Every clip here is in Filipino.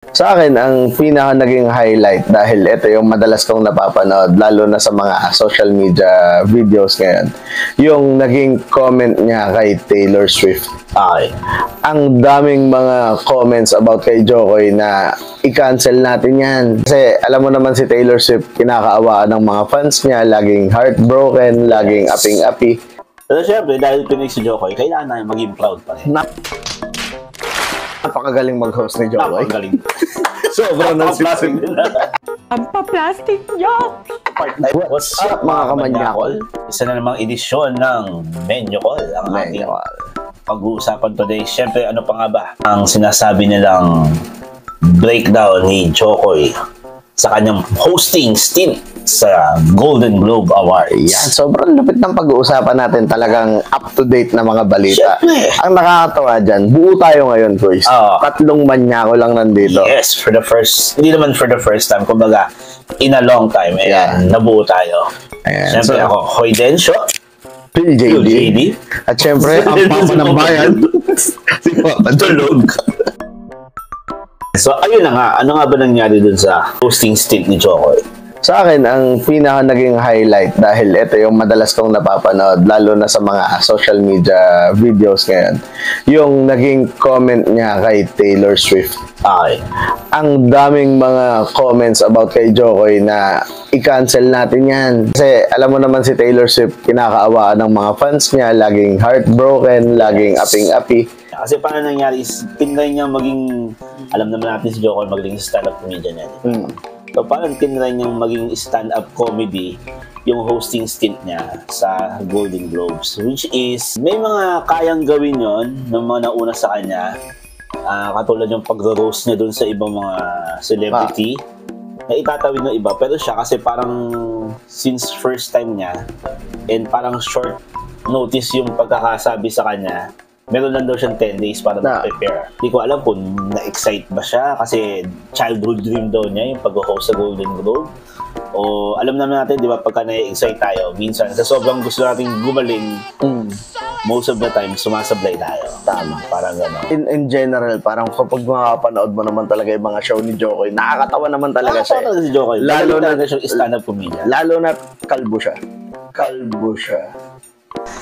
Sa akin, ang pinaka naging highlight dahil ito yung madalas kong napapanood lalo na sa mga social media videos ngayon, yung naging comment niya kay Taylor Swift. Okay. Ang daming mga comments about kay Jokoy na i-cancel natin yan. Kasi alam mo naman si Taylor Swift, kinakaawaan ng mga fans niya, laging heartbroken, laging aping-api. Pero syempre, dahil pinay si Jokoy, kailangan na maging proud pa rin. Napakagaling mag-host ni Jokoy. Napakagaling. Sobrang nagsisip nila. Ang pa-plastic joke! What's up mga kamanyakol? Isa na namang edisyon ng Menyo Call. Ang ating pag-uusapan today. Siyempre, ano pa nga ba? Ang sinasabi nilang breakdown ni Jokoy sa kanyang hosting stint sa Golden Globe Awards. Yan, sobrang lupit ng pag-uusapan natin. Talagang up-to-date na mga balita. Siyempre. Ang nakakatawa dyan, buo tayo ngayon, boys. Tatlong manyako lang nandito. Yes, hindi naman for the first time. Kumbaga, in a long time. Ayan, nabuo tayo. Ayan, siyempre ako, Hoy Densyo. Phil JD. At siyempre, ang papa ng bayan. Si Papa Tulog. So, ayun na nga. Ano nga ba nangyari dun sa hosting stint ni Jokoy? Sa akin, ang pinaka naging highlight dahil ito yung madalas kong napapanood lalo na sa mga social media videos ngayon, yung naging comment niya kay Taylor Swift. Okay. Ang daming mga comments about kay Jokoy na i-cancel natin yan. Kasi alam mo naman si Taylor Swift, kinakaawaan ng mga fans niya, laging heartbroken, laging aping-api. Kasi paano nangyari is, tinry niya maging, alam naman natin si Jokoy maging stand-up comedian yan. So parang tinry niyang maging stand-up comedy yung hosting stint niya sa Golden Globes, which is may mga kayang gawin yon ng mga nauna sa kanya, katulad yung pag-roast niya dun sa ibang mga celebrity na itatawid ng iba, pero siya kasi parang since first time niya and parang short notice yung pagkakasabi sa kanya, meron lang daw siyang 10 days para mag-prepare. Hindi ko alam kung na-excite ba siya kasi childhood dream daw niya yung pag-host sa Golden Globe. O alam naman natin, di ba, pagka na-excite tayo, minsan sa sobrang gusto natin gumaling, most of the time, sumasablay tayo. Tama. Parang gano'n. In general, parang kapag makapanood mo naman talaga yung mga show ni Jokoy, nakakatawa naman talaga siya. Nakakatawa talaga si Jokoy. Lalo na siyang stand-up comedian. Lalo na kalbo siya. Kalbo siya.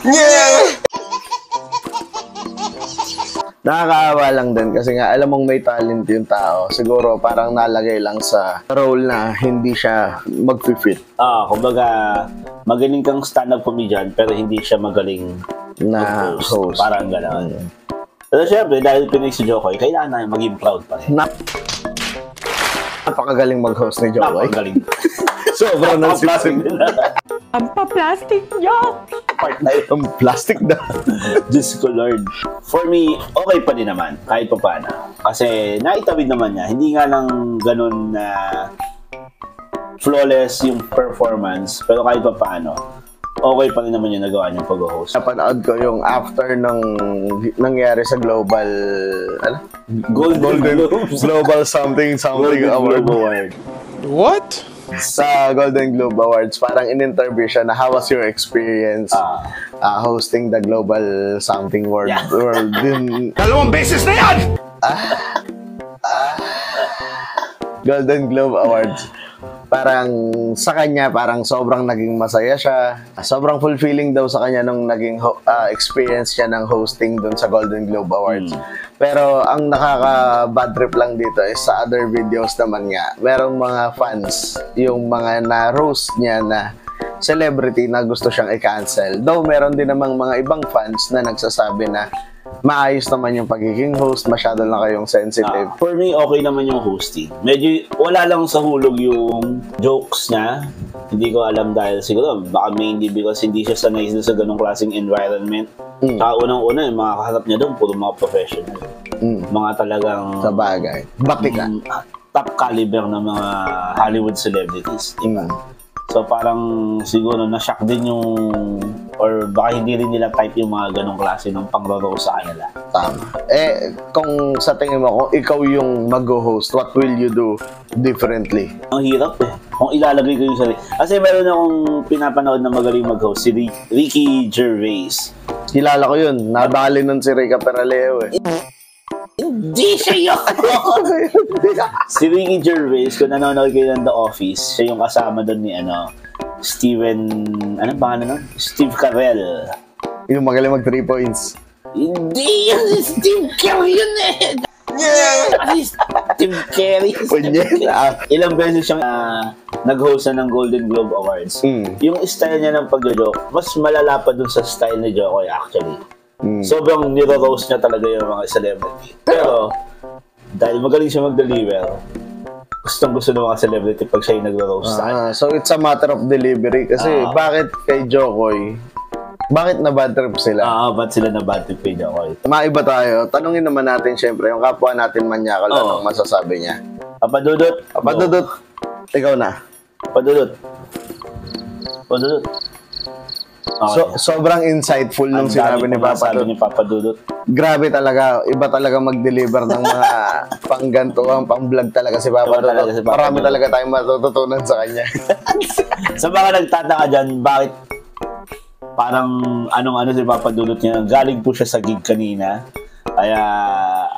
Yeah! Nakakaawa lang din kasi nga alam mong may talent yung tao. Siguro parang nalagay lang sa role na hindi siya mag-fit. Kumbaga, magaling kang stand-up comedian pero hindi siya magaling na host. Parang gano'n. Pero syempre, dahil pinay si Jokoy, kailangan na maging proud pa rin. Napakagaling mag-host ni Jokoy. Napakagaling. Sobrang nagsisip nila. Ang pa-plastic joke! Part na yung plastic na. Diyos ko Lord. For me, okay pa din naman, kahit pa paano. Kasi naitawid naman niya. Hindi nga lang ganun na flawless yung performance, pero kahit pa paano, okay pa rin naman yung nagawa niyang pag-host. Napanood ko yung after ng nangyari sa Global Golden Global something award. What? Sa Golden Globe Awards, parang in-interview siya na how was your experience hosting the Global something world. Dalawang beses na yan! Golden Globe Awards. Parang sa kanya, parang sobrang naging masaya siya. Sobrang fulfilling daw sa kanya nung naging experience siya ng hosting dun sa Golden Globe Awards. Pero ang nakaka-bad trip lang dito is sa other videos naman nga, merong mga fans, yung mga na-roast niya na celebrity na gusto siyang i-cancel. Though meron din namang mga ibang fans na nagsasabi na maayos naman yung pagiging host, masyado lang kayong sensitive. For me, okay naman yung hosting. Medyo wala lang sa hulog yung jokes niya. Hindi ko alam dahil siguro, baka mainly because hindi siya sanay sa ganong klaseng environment. Unang-una, yung mga kaharap niya doon, puro mga professional. Mga talagang sa bagay. Batika. Top caliber na mga Hollywood celebrities. Diba? So parang siguro na-shock din yung, or baka hindi rin nila type yung mga ganong klase ng pang-roast sa kanila. Tama. Kung sa tingin mo, kung ikaw yung mag-host, what will you do differently? Ang hirap kung ilalagay ko yung sarili. Kasi meron akong pinapanood na magaling mag-host, si Ricky Gervais. Kilala ko yun. Nadali nun si Rica Peraleo Hindi siya yun! Si Ricky Gervais, kung nanonood kayo ng The Office, siya yung kasama doon ni anong pangalan nun? Steve Carell. Yung magaling mag 3 points. Hindi yan si Steve Carell yun eh! Kasi Steve Carell. Ilang beses siyang nag-host na ng Golden Globe Awards. Yung style niya ng pag-joke, mas malala pa dun sa style ni Jokoy actually. Sobrang niro-roast niya talaga yung mga celebrity. Pero, dahil magaling siya mag-deliver, gustong-gusto ng mga celebrity pag siya yung nagro-roast sa kanya. So it's a matter of delivery. Kasi bakit kay Jokoy, bakit na bad trip sila? Ba't sila na bad trip kay Jokoy? Maiba tayo. Tanungin naman natin syempre yung kapwa natin manyakal. Anong masasabi niya? Papadudot. Papadudot. Ikaw na. Papadudot. Papadudot. Okay. Sobrang insightful nung sinabi ni Papa Dudut. Grabe talaga. Iba talaga mag-deliver ng mga panggantuhan, pang-vlog talaga si Papa Dudut. Marami talaga tayong matututunan sa kanya. Sa mga nagtataka dyan, bakit parang anong-ano si Papa Dudut niya? Galing po siya sa gig kanina. Kaya,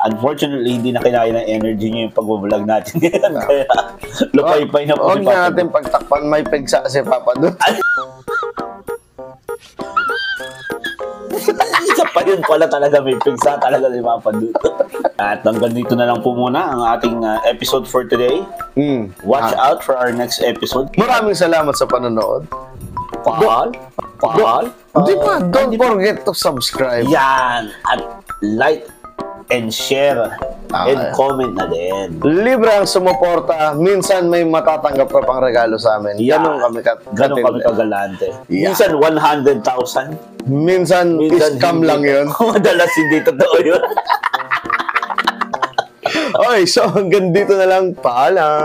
unfortunately, hindi na kinaya ng energy niya yung pag-vlog natin. Kaya, lupay-pay na po si Papa Dudut. Huwag natin pagtakpan, may pigsa si Papa Dudut. Isa pa yun pala talaga, may pigsa talaga si Papa Dudut. At hanggang dito na lang po muna ang ating episode for today. Watch out for our next episode. Maraming salamat sa panonood. Paul. Di ba? Don't forget to subscribe. Yan. At like and share and comment na din. Libre ang sumuporta. Minsan may matatanggap ka pang regalo sa amin. Ganon kami kagalante. Minsan 100,000. Minsan scam lang yun. Madalas hindi totoo yun. Okay, so hanggang dito na lang. Paalam.